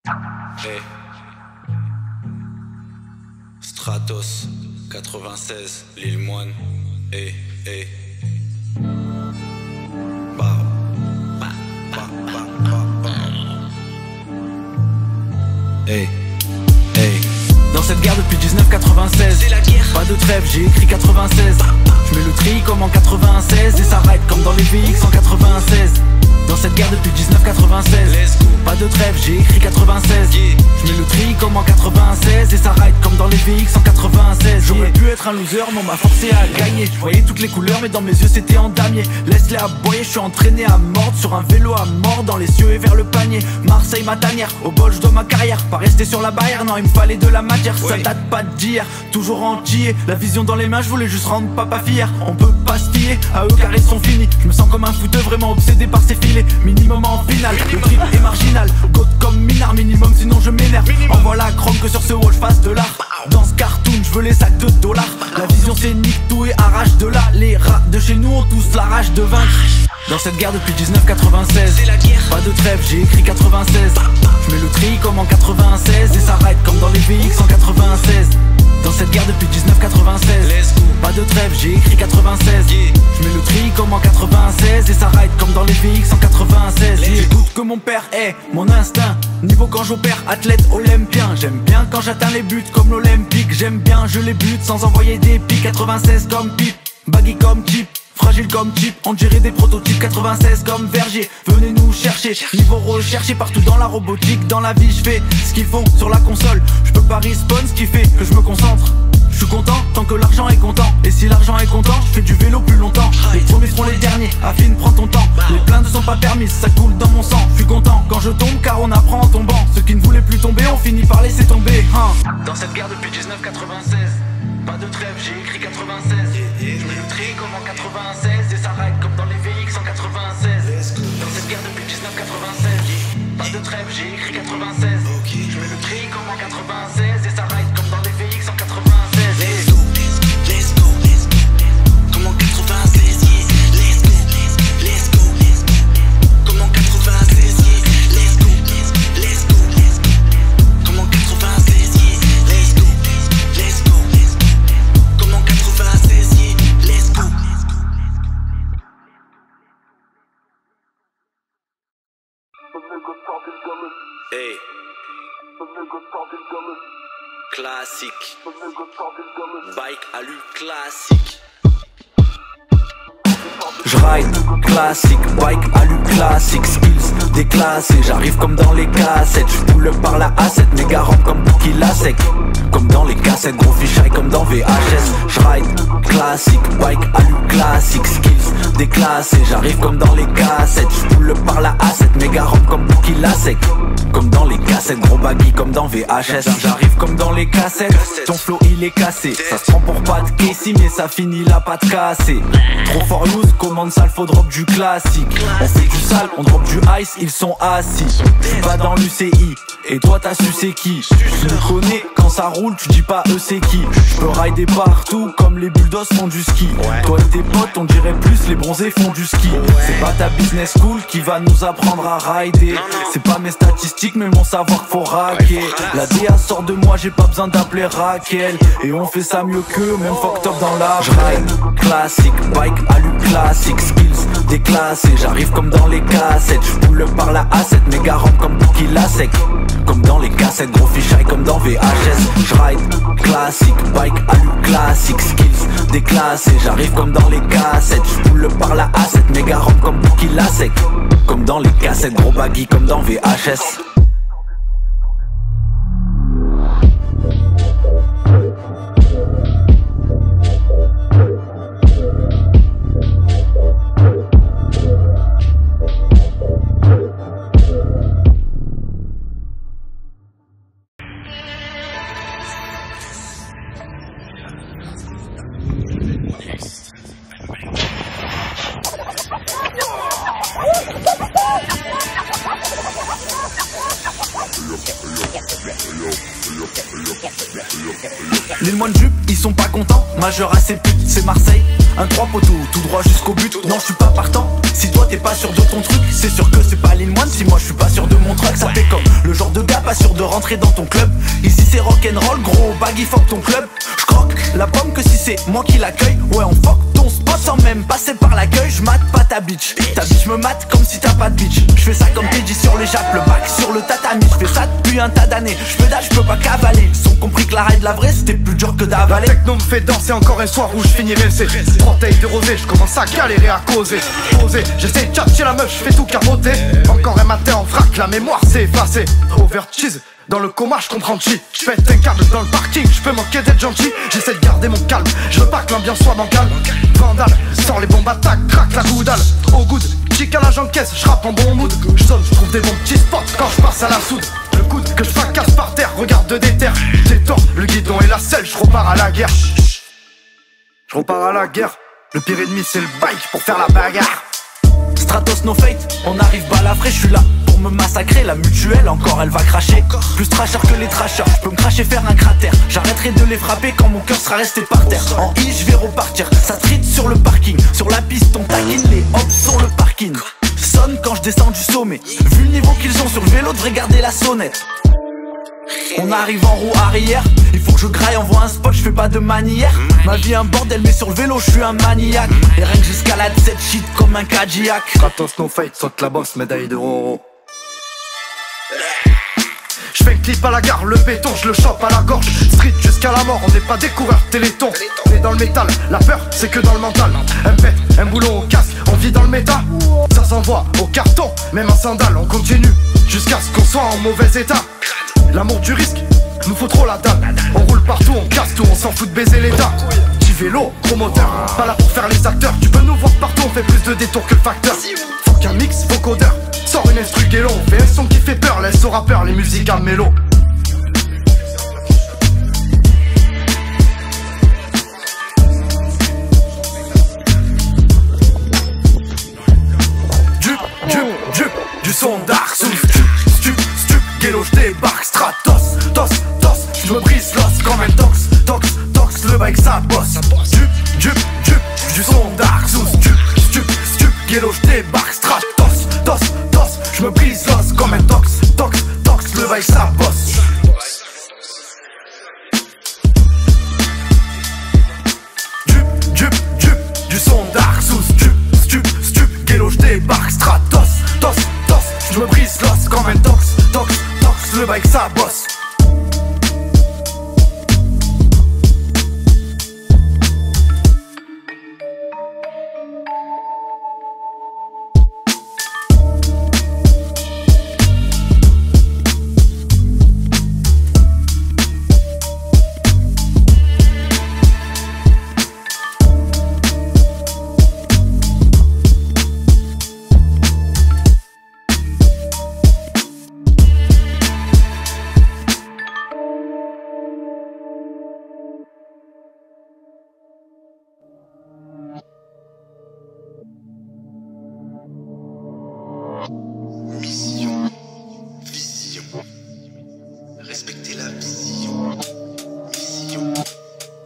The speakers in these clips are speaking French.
Hey. Stratos 96, Lil Moine. Hey, hey. Hey, hey. Dans cette guerre depuis 1996, c'est la guerre. Pas de trêve, j'ai écrit 96. Je mets le tri comme en 96 et ça ride comme dans les VX en 96. Dans cette guerre depuis 1996, Let's go. pas de trêve, j'ai écrit 96. Yeah. Je mets le tri comme en 96 et ça ride comme dans les VX en 96. J'aurais pu être un loser mais on m'a forcé à gagner. Je voyais toutes les couleurs mais dans mes yeux c'était en damier. Laisse-les aboyer, je suis entraîné à mordre sur un vélo à mort dans les cieux et vers le panier. Marseille ma tanière, au bol je dois ma carrière. Pas rester sur la barrière, non il me fallait de la matière. Ça Ouais. date pas d'hier, toujours entier. La vision dans les mains, je voulais juste rendre papa fier. On peut pas se fier à eux car ils sont finis. Je me sens comme un fouteux vraiment obsédé par ces filets. Minimum en finale, le trip est marginal. God comme minard, minimum sinon je m'énerve. Envoie la chrome que sur ce wall je fasse de l'art. Dans ce cartoon je veux les sacs de dollars. La vision c'est nique tout et arrache de là. Les rats de chez nous ont tous la rage de vaincre. Dans cette guerre depuis 1996, C'est la guerre. pas de trêve, j'ai écrit 96. Je mets le tri comme en 96 et ça ride comme dans les VX en 96. Dans cette guerre depuis 1996, Let's go. pas de trêve, j'ai écrit 96. Yeah. Je mets le tri comme en 96 et ça ride comme dans les VX en 96. Let's J'écoute que mon père est mon instinct. Niveau quand j'opère, athlète olympien. J'aime bien quand j'atteins les buts comme l'Olympique. J'aime bien, je les bute sans envoyer des pics. 96 comme pipe, baggy comme chip. Fragile comme chip, on dirait des prototypes. 96 comme verger, venez nous chercher. Niveau recherché partout dans la robotique. Dans la vie je fais ce qu'ils font sur la console. Je peux pas respawn, ce qui fait que je me concentre. Je suis content tant que l'argent est content. Et si l'argent est content, je fais du vélo plus longtemps. Les premiers seront les derniers, affine prends ton temps. Les plaintes ne sont pas permises, ça coule dans mon sang. Je suis content quand je tombe car on apprend en tombant. Ceux qui ne voulaient plus tomber ont fini par laisser tomber, hein. Dans cette guerre depuis 1996, pas de trêve, j'ai écrit 96. Je mets le tri comme en 96 et ça ride comme dans les VX en 96. Dans cette guerre depuis 1996, pas de trêve, j'ai écrit 96. Je mets le tri comme en 96 et ça ride comme dans les VX en 96. Let's go, let's go, let's go. Comme en 96, yeah. Let's go, let's go, let's go. Comme en 96, yeah. Let's go, let's go, let's go. Comme en 96, yeah. Let's go, let's go, let's go. Comme en 96, yeah. Let's go. Hey. Classique. Bike alu classique. Je ride classique, bike alu classique, skills déclassés, j'arrive comme dans les cassettes, je boule par la A7, méga rampe comme Bouki la sec. Comme dans les cassettes, gros fichaille comme dans VHS. Je ride classique, bike alu classique, skills déclassés, j'arrive comme dans les cassettes, je boule par la A7, méga rampe comme Bouki la sec. Comme dans les cassettes, gros baggy comme dans VHS. J'arrive comme dans les cassettes, ton flow il est cassé. Ça se prend pour pas de Casey mais ça finit la patte cassée. Trop fort use, commande sale, faut drop du classique. On fait du sale, on drop du ice, ils sont assis. J'suis pas dans l'UCI, et toi t'as su c'est qui. Tu me connais, quand ça roule, tu dis pas eux c'est qui. J'peux rider partout, comme les bulldogs font du ski. Toi et tes potes, on dirait plus les bronzés font du ski. C'est pas ta business school qui va nous apprendre à rider. C'est pas mes statistiques mais mon savoir faut raquer. La DA sort de moi, j'ai pas besoin d'appeler Raquel. Et on fait ça mieux qu'eux, même fucked up dans la ride classique, bike alu classique, skills déclassés, j'arrive comme dans les cassettes, je boule par la A7, méga rampe comme Bouki la sec. Comme dans les cassettes, gros fichaille comme dans VHS. Je ride classique, bike alu classique, skills déclassés, j'arrive comme dans les cassettes, je boule par la A7, méga rampe comme Bouki la sec. Comme dans les cassettes, gros baggy comme dans VHS. Les moines jupes, ils sont pas contents. Majeur à ses putes, c'est Marseille. Un 3 poteaux, tout droit jusqu'au but. Non, je suis pas partant. Si toi t'es pas sûr de ton truc, c'est sûr que c'est pas l'île moine. Si moi je suis pas sûr de mon truc, ça fait comme le genre de gars pas sûr de rentrer dans ton club. Ici c'est rock'n'roll, gros baggy fuck ton club. Je croque la pomme que si c'est moi qui l'accueille. Ouais, on fuck ton spot sans même passer par l'accueil. Je mate pas ta bitch. Ta bitch me mate comme si t'as pas de bitch. Je fais ça comme PJ sur les jappes, le bac sur le tatami. Je fais ça depuis un tas d'années. Je pédale, je peux pas cavaler. Ils ont compris que la ride la vraie c'était plus dur que d'avaler. La techno me fait danser encore un soir où je finirai c'est bouteille de rosé, je commence à galérer à causer. Poser, j'essaie de tchatcher la meuf, je fais tout capoter. Encore un matin en vrac, la mémoire s'est effacée. Over cheese, dans le coma je comprends chi. Je pète un câble dans le parking, je peux manquer d'être gentil. J'essaie de garder mon calme, je veux pas que l'ambiance soit bancale. Vandale, sors les bombes attaques, craque la goudale. Au good, chic à la j'encaisse, je rappe en bon mood. Je sonne, je trouve des bons petits spots quand je passe à la soude. Le coude que je fracasse par terre, regarde de déter. J'ai tort, le guidon et la selle, je repars à la guerre. Je repars à la guerre. Le pire ennemi c'est le bike pour faire la bagarre. Stratos no fate, on arrive balafré, je suis là pour me massacrer. La mutuelle encore elle va cracher. Plus trasher que les trashers, je peux me cracher faire un cratère. J'arrêterai de les frapper quand mon cœur sera resté par terre. En I je vais repartir, ça street sur le parking. Sur la piste on taquine, les hops sur le parking. Sonne quand je descends du sommet. Vu le niveau qu'ils ont sur le vélo, devrais garder la sonnette. On arrive en roue arrière, il faut que je graille, envoie un spot, je fais pas de manière. Ma vie un bordel mais sur le vélo je suis un maniaque. Et rien que j'escalade cette shit comme un Cadillac. Stratos no fake, saute la bosse, médaille de Roro. Je fais un clip à la gare, le béton, je le chope à la gorge. Street jusqu'à la mort, on n'est pas découvert, téléthon. On est dans le métal, la peur c'est que dans le mental. Un pet, un boulon au casque, on vit dans le méta. Ça s'envoie au carton, même en sandales, on continue jusqu'à ce qu'on soit en mauvais état. L'amour du risque, nous faut trop la dalle. On roule partout, on casse tout, on s'en fout de baiser l'état. Petit vélo, promoteur, pas là pour faire les acteurs. Tu peux nous voir partout, on fait plus de détours que le facteur. Faut qu'un mix, faut codeur. Sors une instru guélo, on fait un son qui fait peur. Laisse au rappeur les musiques à mélo. Du son Dark Souls. Guélo, j'débarque, Stratos, tos, j'me brise l'os comme un tox, le bike ça bosse. Du son Dark Souls. Guélo, j'débarque, Stratos, tos, j'me brise l'os comme un tox, le bike ça bosse. Du son Dark Souls. Guélo, j'débarque, Stratos, tos, j'me brise l'os comme un tox, le bike ça bosse. Respectez la vision.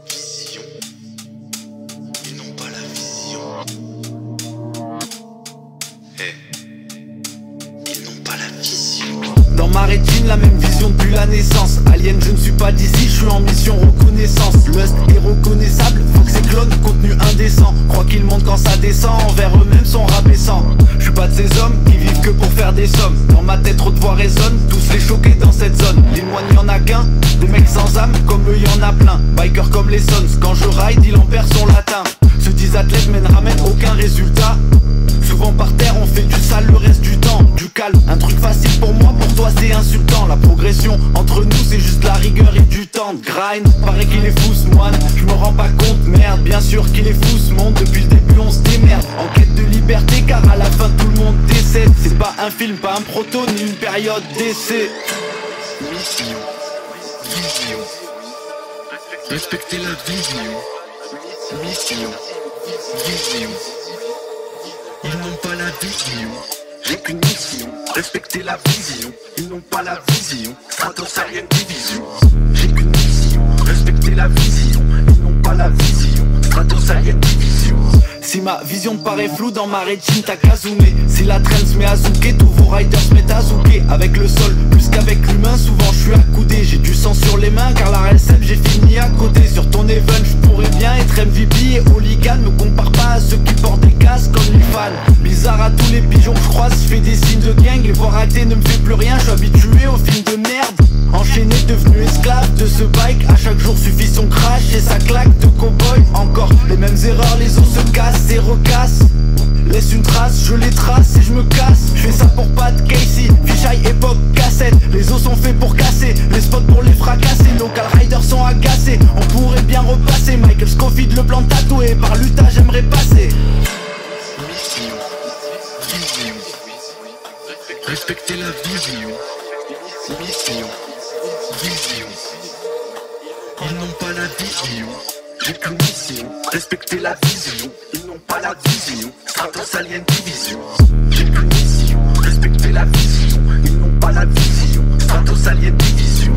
Vision. Ils n'ont pas la vision. Ils n'ont pas la vision. Dans ma rétine, la même vision depuis la naissance. Alien, je ne suis pas d'ici, je suis en mission reconnaissance. Lust est reconnaissable, faut que ces clones, contenu indécent. Crois qu'ils montent quand ça descend, envers eux-mêmes sont rabaissants. Je suis pas de ces hommes qui vivent que pour faire des sommes. Dans ma tête, trop de voix résonnent, tous les choqués dans cette zone. Les moines, y'en a qu'un, des mecs sans âme, comme eux y'en a plein. Bikers comme les Sons, quand je ride, il en perd son latin. Se disent athlètes mais ne ramènent aucun résultat. Souvent par terre on fait du sale le reste du temps. Du calme, un truc facile pour moi, pour toi c'est insultant. La progression entre nous c'est juste la rigueur et du temps de grind. Paraît qu'il est fou ce moine, je me rends pas compte, merde. Bien sûr qu'il est fou ce monde, depuis le début on se démerde. En quête de liberté car à la fin tout le monde décède. C'est pas un film, pas un proto ni une période d'essai. Mission. Vision. Respectez la vision. Mission. Vision. Ils n'ont pas la vision. j'ai qu'une mission, respecter la vision. Ils n'ont pas la vision, Stratosalienne Division. J'ai qu'une mission, respecter la vision. Ils n'ont pas la vision, Stratosalienne Division. Si ma vision te paraît floue, dans ma rétine t'as qu'à zoomer. Si la traîne se met à zouker, tous vos riders se mettent à zouker. Avec le sol, plus qu'avec l'humain, souvent je suis accoudé. J'ai du sang sur les mains, car la RLCM j'ai fini à côté. Sur ton event, je pourrais bien être MVP et hooligan. Me compare pas à ceux qui portent des casques comme les fans. Bizarre à tous les pigeons que je croise, je fais des signes de gang. Les voir rater ne me fait plus rien, je suis habitué aux films de merde. Enchaîné, devenu esclave de ce bike. À chaque jour suffit son crash et sa claque de cow-boy. Encore les mêmes erreurs, les os se cassent et recassent. Laisse une trace, je les trace et je me casse. Je fais ça pour pas de Casey, fisheye époque cassette. Les os sont faits pour casser, les spots pour les fracasser. Local riders sont agacés, on pourrait bien repasser. Michael Scofield, le plan tatoué, par l'Utah j'aimerais passer. Mission, vision, respecter la vision. Mission, vision, ils n'ont pas la vision. J'ai qu'une mission, respecter la vision. Ils n'ont pas la vision, Stratosalienne Division. J'ai qu'une mission, respecter la vision. Ils n'ont pas la vision, Stratosalienne Division.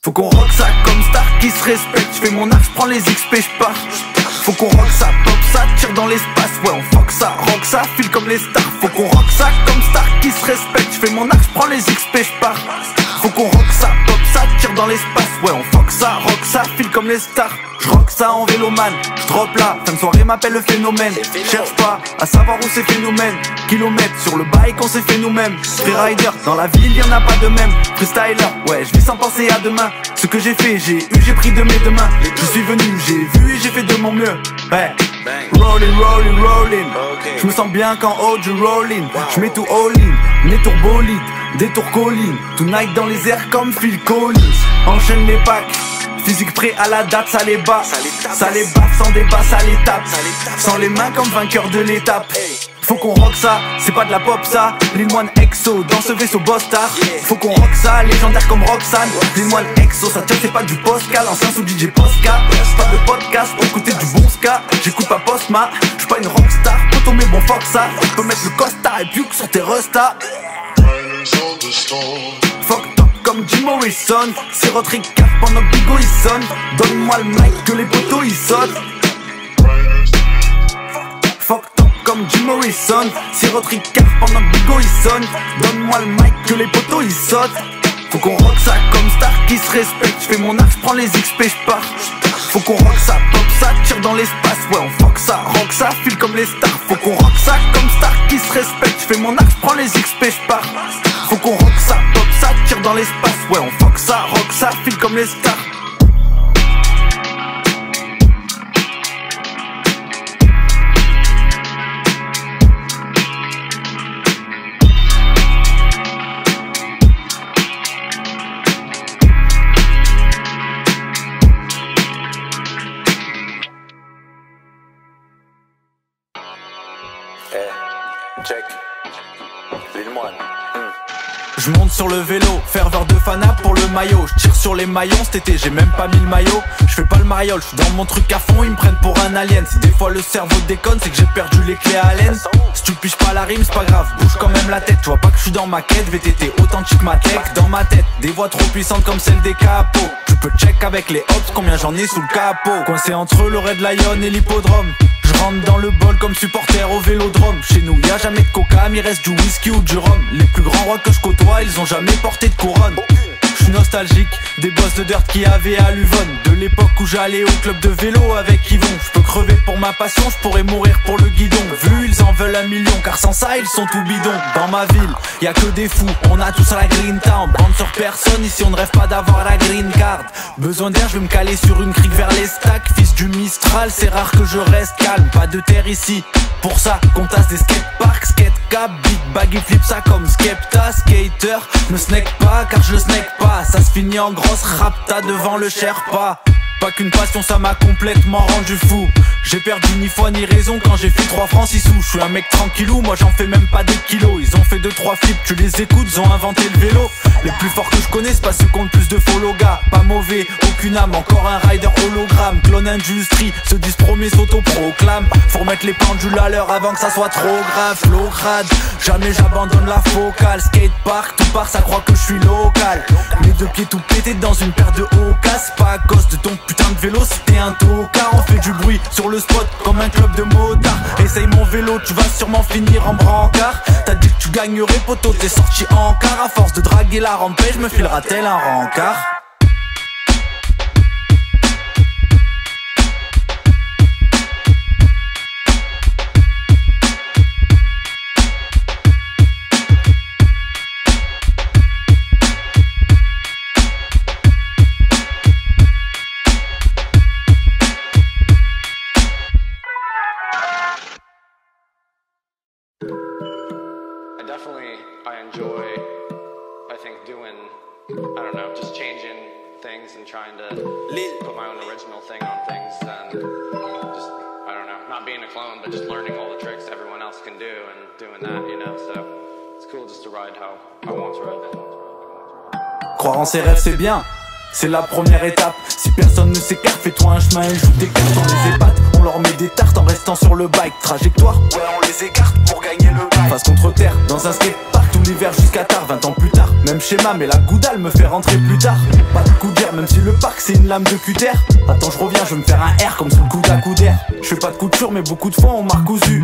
Faut qu'on rock ça comme star qui se respecte. Je fais mon art, je prends les XP, je pars. Faut qu'on rock ça, pop ça, tire dans l'espace. Ouais on fuck ça, rock ça, file comme les stars. Faut qu'on rock ça comme star qui se respecte. Je fais mon art, je prends les XP, je pars. Faut qu'on rock ça, pop ça, tire dans l'espace. Ouais on fuck ça, rock ça, file comme les stars. Je rock ça en véloman, je drop là, fin de soirée m'appelle le phénomène. Cherche pas à savoir où c'est phénomène. Kilomètres sur le bike on s'est fait nous-mêmes. Freerider, dans la ville y'en a pas de même. Freestyler, ouais je vis sans penser à demain. Ce que j'ai fait, j'ai eu, j'ai pris de mes deux mains. Je suis venu, j'ai vu et j'ai fait de mon mieux. Ouais. Rolling, rolling, rolling. Je me sens bien quand haut du rolling. Je mets tout all-in, mes turbolide, des tours collines. Tonight dans les airs comme Phil Collins. Enchaîne les packs. Physique prêt à la date, ça les bat. Ça les baffe sans débat, ça les tape. Sans les mains comme vainqueur de l'étape. Faut qu'on rock ça, c'est pas de la pop ça. Lil Moine Exo, dans ce vaisseau boss star. Faut qu'on rock ça, légendaire comme Roxanne. Lil Moine Exo, ça tient, c'est pas du Posca. L'ancien sous DJ Posca. Pas de podcast, pour écouter du bon ska. J'écoute pas Postma, j'suis pas une rockstar. Faut tomber bon fuck ça, je peux mettre le costard et puke sur tes restas. Fuck top comme Jim Morrison. C'est Rodriguez pendant que Bigo il sonne. Donne-moi le mic que les potos ils sautent. Fuck top comme Jim Morrison. C'est Rodriguez pendant que Bigo il sonne. Donne-moi le mic que les potos ils sautent. Faut qu'on rock ça comme star qui se respecte. J'fais mon art, j'prends les XP, j'pars. Faut qu'on rock ça, pop ça, tire dans l'espace. Ouais on fuck ça, rock ça, file comme les stars. Faut qu'on rock ça comme star qui se respecte. J'fais mon art, j'prends les XP, j'pars. Faut qu'on rock ça, pop ça, tire dans l'espace. Ouais on fuck ça, rock ça, file comme les stars. Check. Lil Moine. Je monte sur le vélo, ferveur de fana pour le maillot. Je tire sur les maillons cet été, j'ai même pas mis le maillot. Je fais pas le mariole, je suis dans mon truc à fond, ils me prennent pour un alien. Si des fois le cerveau déconne, c'est que j'ai perdu les clés à laine. Si tu piges pas la rime, c'est pas grave, bouge quand même la tête. Tu vois pas que je suis dans ma quête, VTT authentique ma tech. Dans ma tête, des voix trop puissantes comme celle des capots. Tu peux check avec les hops combien j'en ai sous le capot. Coincé entre le Red Lion et l'hippodrome. Je rentre dans le bol comme supporter au vélodrome. Chez nous y a jamais de coca, mais il reste du whisky ou du rhum. Les plus grands rois que je côtoie, ils ont jamais porté de couronne. Je suis nostalgique des boss de dirt qui avaient à Luvonne. De l'époque où j'allais au club de vélo avec Yvon. Je peux crever pour ma passion, je pourrais mourir pour le guidon. Vu ils en veulent 1 million, car sans ça ils sont tout bidons. Dans ma ville, y a que des fous, on a tous la grinta. On bande sur personne, ici on ne rêve pas d'avoir la green card. Besoin d'air, je vais me caler sur une crique vers les stacks. Fils du Mistral, c'est rare que je reste calme. Pas de terre ici, pour ça qu'on tasse des skateparks. Skate cap, big baggy flip ça comme Skepta. Skater, me snack pas car je le snack pas. Ça se finit en grosse rapta devant le Sherpa. Pas qu'une passion, ça m'a complètement rendu fou. J'ai perdu ni foi ni raison quand j'ai fait 3 francs 6 sous. Je suis un mec tranquillou, moi j'en fais même pas des kilos. Ils ont fait 2-3 flips, tu les écoutes, ils ont inventé le vélo. Les plus forts que je connais, c'est pas ceux qui ont le plus de follow gars. Pas mauvais, aucune âme, encore un rider hologramme. Clone industrie, se disent promet, s'auto-proclame. Faut remettre les pendules à l'heure avant que ça soit trop grave. Flow crade, jamais j'abandonne la focale. Skatepark, tout part, ça croit que je suis local. Les 2 pieds tout pétés dans une paire de hauts casse. Pas à cause de ton putain de vélo, si t'es un tocard. On fait du bruit sur le spot comme un club de motards. Essaye mon vélo, tu vas sûrement finir en brancard. T'as dit que tu gagnerais poteau, t'es sorti en quart. À force de draguer la rampée, je me filera tel un rencard. I enjoy, I think, doing, I don't know, just changing things and trying to put my own original thing on things and just, I don't know, not being a clone, but just learning all the tricks everyone else can do and doing that, you know, so it's cool just to ride how I want to ride. Croire en ses rêves c'est bien, c'est la première étape. Si personne ne s'écarte, fais-toi un chemin et joue des cartes, on les épate. On leur met des tartes en restant sur le bike. Trajectoire, ouais on les écarte pour gagner le bike. Face contre terre, dans un skatepark tout l'hiver jusqu'à tard. 20 ans plus tard, même schéma mais la goudale me fait rentrer plus tard. Pas de coup d'air, même si le parc c'est une lame de cutter. Attends je reviens, je vais me faire un R comme sous le coude à coude d'air. Je fais pas de couture mais beaucoup de fois on m'a recousu.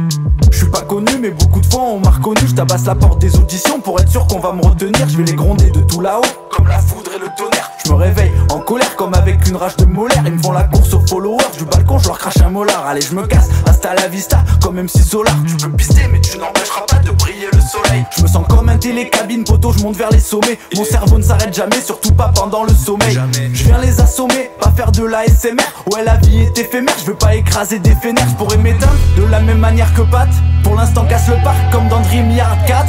Je suis pas connu mais beaucoup de fois on m'a reconnu. Je tabasse la porte des auditions pour être sûr qu'on va me retenir. Je vais les gronder de tout là-haut, comme la foudre et le tonnerre. Je me réveille en colère comme avec une rage de molaire. Ils me font la course aux followers du balcon, je leur crache un molar. Allez je me casse, hasta la vista, comme MC Solar. Tu peux pister mais tu n'empêcheras pas de briller le soleil. Je me sens comme un télécabine poteau, je monte vers les sommets. Mon cerveau ne s'arrête jamais, surtout pas pendant le sommeil. Je viens les assommer, pas faire de la SMR. Ouais la vie est éphémère, je veux pas écraser des fenêtres. Je pourrais m'éteindre de la même manière que Pat. Pour l'instant casse le parc comme dans Dream Yard 4.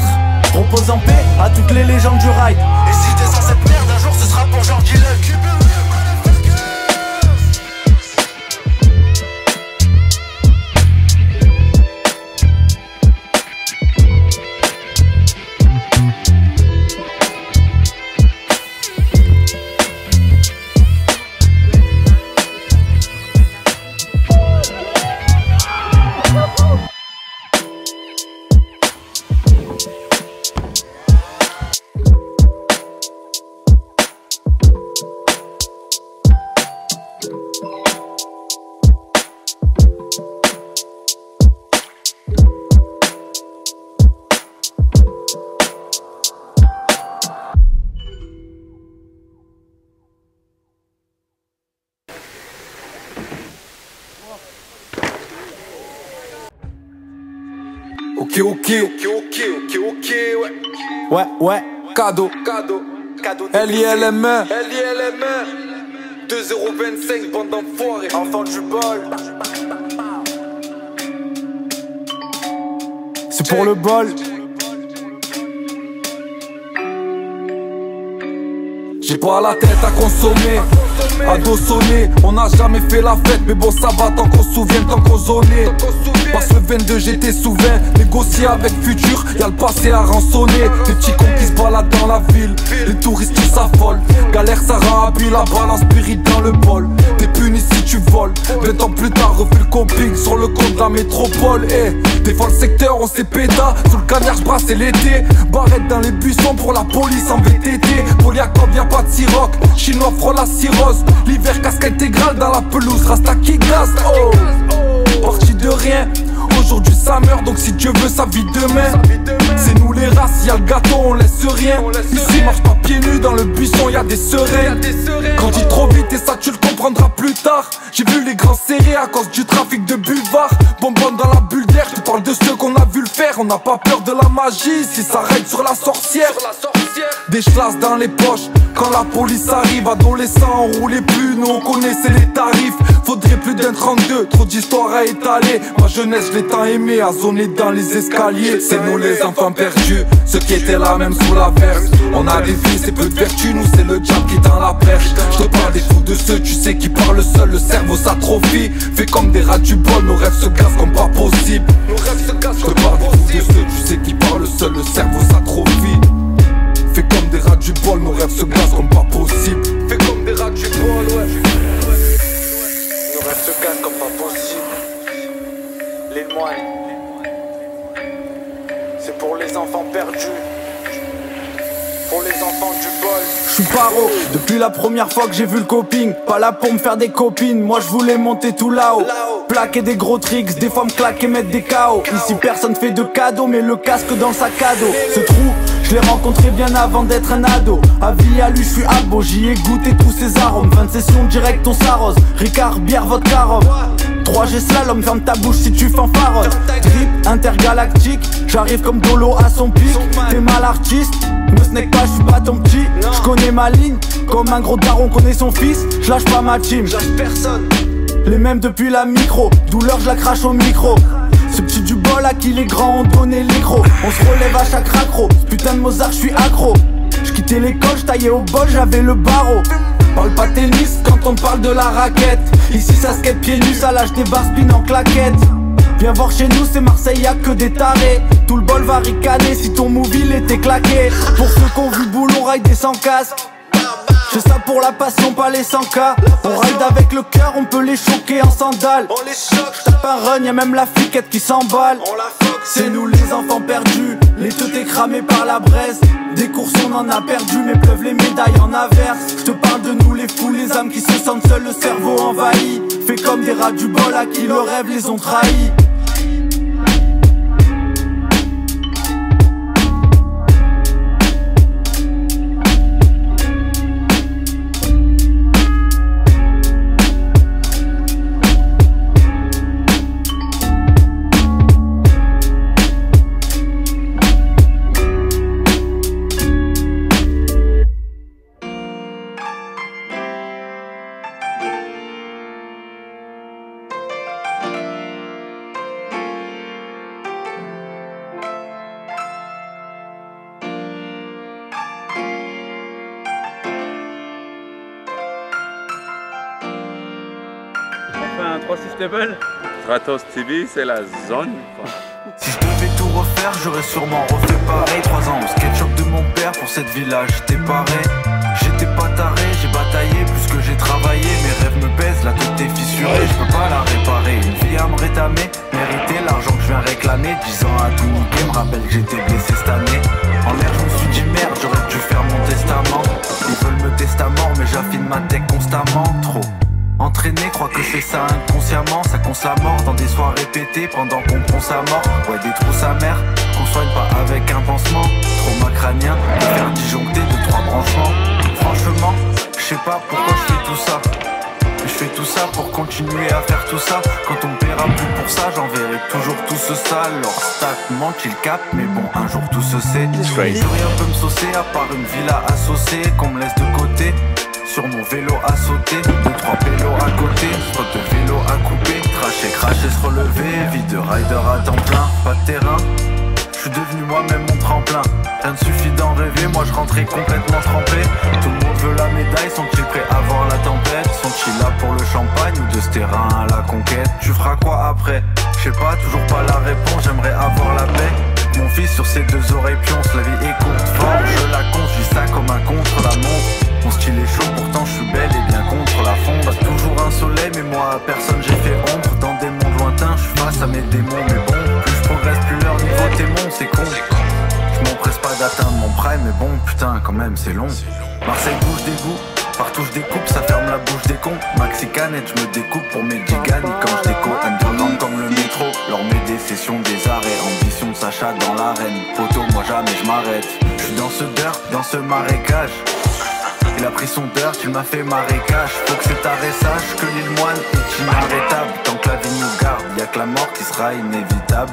Repose en paix à toutes les légendes du ride. Et si je descends cette merde un jour ce sera pour Georgie Luck. Ouais. Cadeau. LILME 2025, bande d'enfoirés, enfant du bol. C'est pour le bol. J'ai pas la tête à consommer, à dos sonner. On n'a jamais fait la fête, mais bon ça va tant qu'on se souvient, tant qu'on zonait. Parce que 22 j'étais souverain, négocier avec futur, y'a le passé à rançonner. Des petits cons qui se baladent dans la ville, les touristes qui s'affolent. Galère ça rend habile, la balance spirit dans le bol. T'es puni si tu voles, 20 ans plus tard refais le coping sur le compte de la métropole. Des fois le secteur on s'est péta, sous le cagnard j'brasse l'été. Barrette dans les buissons pour la police en VTT. Poliacob y'a pas de siroc, chinois frôle la cirrhose. L'hiver casque intégrale dans la pelouse, rasta qui glace. Oh, parti de rien, aujourd'hui ça meurt, donc si Dieu veut ça vit demain. C'est nous les races, y'a le gâteau, on laisse rien. Ici marche pas pieds nus, dans le buisson y'a des seringues. Grandis trop vite et ça tu le comprendras plus tard. J'ai vu les grands serrés à cause du trafic de buvards. Bonbonne dans la bulle d'air, je te parle de ceux qu'on a vu le faire. On n'a pas peur de la magie, si ça raide sur la sorcière. des chlasses dans les poches. Quand la police arrive, adolescents, on roulait plus, nous on connaissait les tarifs. Faudrait plus d'un 32, trop d'histoires à étaler. Ma jeunesse, je l'ai tant aimé, à zoner dans les escaliers. C'est nous les enfants perdus, ceux qui étaient là même sous la verse. On a des vies, c'est peu de vertu, nous c'est le diable qui tend la perche. Je te parle des fous de ceux, tu sais, qui parlent seul, le cerveau s'atrophie. Fait comme des rats du bol, nos rêves se cassent comme pas possible. Je te parle des fous de ceux, tu sais, qui parlent seul, le cerveau s'atrophie. Fait comme des rats du bol, nos rêves se glacent comme pas possible. Fait comme des rats du bol, ouais. Nos rêves se glacent comme pas possible. Les moines, c'est pour les enfants perdus, pour les enfants du bol. J'suis paro, depuis la première fois que j'ai vu le coping. Pas là pour me faire des copines, moi je voulais monter tout là-haut. Plaquer des gros tricks, des fois me claquer, mettre des KO. Ici personne fait de cadeaux, mais le casque dans le sac à dos. Ce trou, je l'ai rencontré bien avant d'être un ado. Avis à lui, je suis abo, j'y ai goûté tous ses arômes. 20 sessions direct, on s'arrose. Ricard, bière, vodka, rhum. 3G slalom, ferme ta bouche si tu fanfaronnes. Trip intergalactique, j'arrive comme Dolo à son pic. T'es mal artiste, me snack pas, j'suis pas ton petit. J'connais ma ligne, comme un gros daron connaît son fils. J'lâche pas ma team, Personne. les mêmes depuis la micro. Douleur, je la crache au micro. Ce petit du bol à qui les grands ont donné les gros. On se relève à chaque raccro, ce putain de Mozart, j'suis accro. J'quittais l'école, j'taillais au bol, j'avais le barreau. Parle pas tennis quand on parle de la raquette. Ici ça skate pieds nus, ça lâche des barres spin en claquette. Viens voir chez nous, c'est Marseille, y'a que des tarés. Tout le bol va ricaner si ton move il était claqué. Pour ceux qui ont vu boulon ride des sans casque. Je fais ça pour la passion, pas les 100K. On ride avec le cœur, on peut les choquer en sandales. On les choque, Tape un run, y'a même la fliquette qui s'emballe. on la fuck. C'est nous les enfants perdus, les teutés cramés par la braise. Des courses on en a perdu, mais pleuvent les médailles en averse. Je te parle de nous les fous, les âmes qui se sentent seuls, le cerveau envahi. Fait comme des rats du bol à qui le rêve les ont trahis. Un 3-6 level. Stratos TV, c'est la zone. Si je devais tout refaire, j'aurais sûrement refait pareil. 3 ans au sketchup de mon père, pour cette villa j'étais paré. J'étais pas taré, j'ai bataillé plus que j'ai travaillé. Mes rêves me pèsent, la tête est fissurée, je peux pas la réparer. Une vie à me rétamer, mériter l'argent que je viens réclamer. 10 ans à tout niquer, me rappelle que j'étais blessé cette année. En l'air je me suis dit merde, j'aurais dû faire mon testament. Ils veulent me testament, mais j'affine ma tech constamment. Trop entraîné, crois que c'est ça inconsciemment. Ça conce la mort dans des soirs répétés pendant qu'on prend sa mort. Ouais, des trous sa mère, qu'on soigne pas avec un pansement. Trauma crânien, de faire disjoncter de 3 branchements. Franchement, je sais pas pourquoi je fais tout ça. Je fais tout ça pour continuer à faire tout ça. Quand on me paiera plus pour ça, j'enverrai toujours tout ce sale. Leur stack manque, ils capent, mais bon, un jour tout se sait. Plus rien peut me saucer à part une villa à saucer qu'on me laisse de côté. Sur mon vélo à sauter, 2-3 pélos à côté, spot de vélo à couper, cracher, cracher, se relever, vie de rider à temps plein, pas de terrain. Je suis devenu moi-même mon tremplin. Rien ne suffit d'en rêver, moi je rentrais complètement trempé. Tout le monde veut la médaille, sont-ils prêts à voir la tempête? Sont-ils là pour le champagne ou de ce terrain à la conquête? Tu feras quoi après? Je sais pas, toujours pas la réponse, j'aimerais avoir la paix. Mon fils sur ses 2 oreilles pionce, la vie est courte, fort, je la compte, je vis ça comme un contre-la-montre. Mon style est chaud, pourtant je suis belle et bien contre la fonte. Pas toujours un soleil, mais moi à personne j'ai fait ombre. Dans des mondes lointains, je suis face à mes démons, mais bon, plus je progresse, plus leur niveau t'aimons, c'est con. Je m'empresse pas d'atteindre mon prime, mais bon, putain, quand même, c'est long. Marseille bouge des goûts, partout je découpe, ça ferme la bouche des cons. Maxi canette, je me découpe pour mes gigas, ni quand je déco. Underground comme le métro, leur met des sessions, des arrêts. Ambition de Sacha dans l'arène, photo, moi jamais je m'arrête. Je suis dans ce dirt, dans ce marécage. Il a pris son dirt, il m'a fait marécage. Faut que cet arrêt sache que l'île moine est inarrêtable. Tant que la vie nous garde, y'a que la mort qui sera inévitable.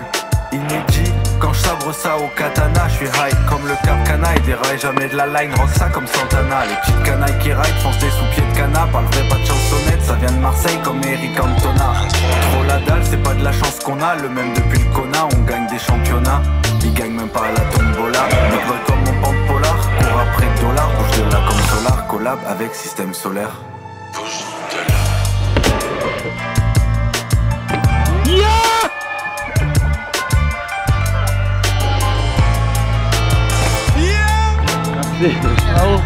Inédit, Quand je sabre ça au katana, je suis high comme le Cap Cana. Et déraille jamais de la line, rock ça comme Santana. Les petites canailles qui ride foncent des sous-pieds de cana. Parlerai pas de chansonnette, ça vient de Marseille comme Eric Cantona. Trop la dalle, c'est pas de la chance qu'on a. Le même depuis le Kona, on gagne des championnats. Ils gagnent même pas à la tombola. Ils veulent comme mon pente polar. Cours après dollar, bouge de là comme Solar. Collab avec système solaire. Bouge de là. Bravo.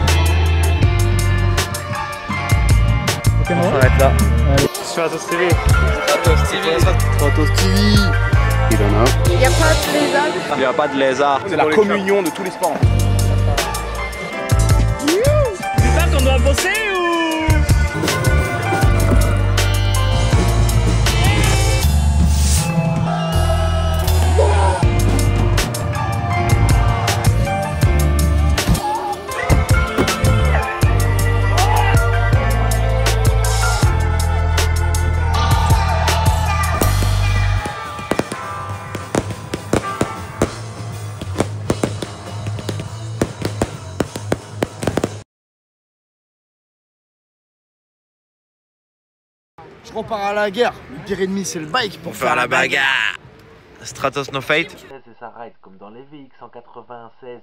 Ok, on s'arrête là. Allez. Stratos TV. Stratos TV. Stratos TV. Il y a pas de lézard. Il n'y a pas de lézard. C'est la communion de tous les sports. C'est ça qu'on doit bosser ou... Je repars à la guerre. Le pire ennemi, c'est le bike Pour faire la bagarre. Stratos no fate. C'est ça ride comme dans les VX 196.